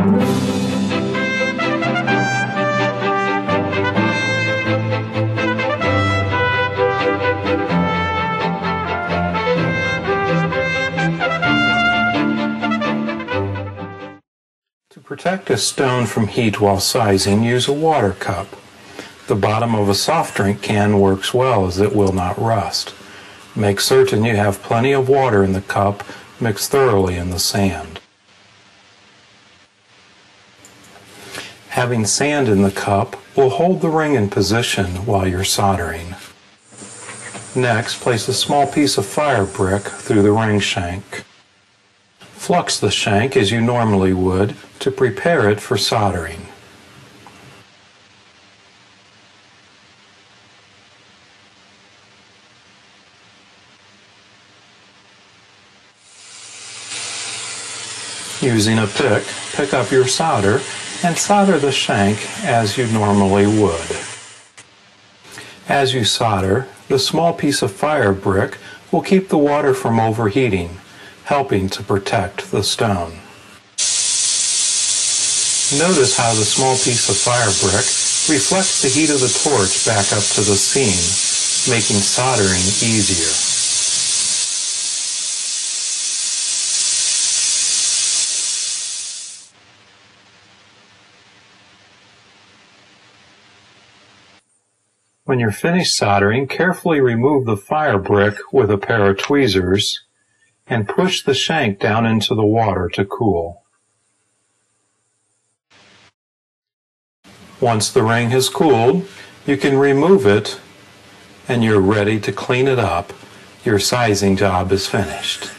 To protect a stone from heat while sizing, use a water cup. The bottom of a soft drink can works well as it will not rust. Make certain you have plenty of water in the cup mixed thoroughly in the sand. Having sand in the cup will hold the ring in position while you're soldering. Next, place a small piece of fire brick through the ring shank. Flux the shank as you normally would to prepare it for soldering. Using a pick, pick up your solder and solder the shank as you normally would. As you solder, the small piece of fire brick will keep the water from overheating, helping to protect the stone. Notice how the small piece of fire brick reflects the heat of the torch back up to the seam, making soldering easier. When you're finished soldering, carefully remove the fire brick with a pair of tweezers and push the shank down into the water to cool. Once the ring has cooled, you can remove it and you're ready to clean it up. Your sizing job is finished.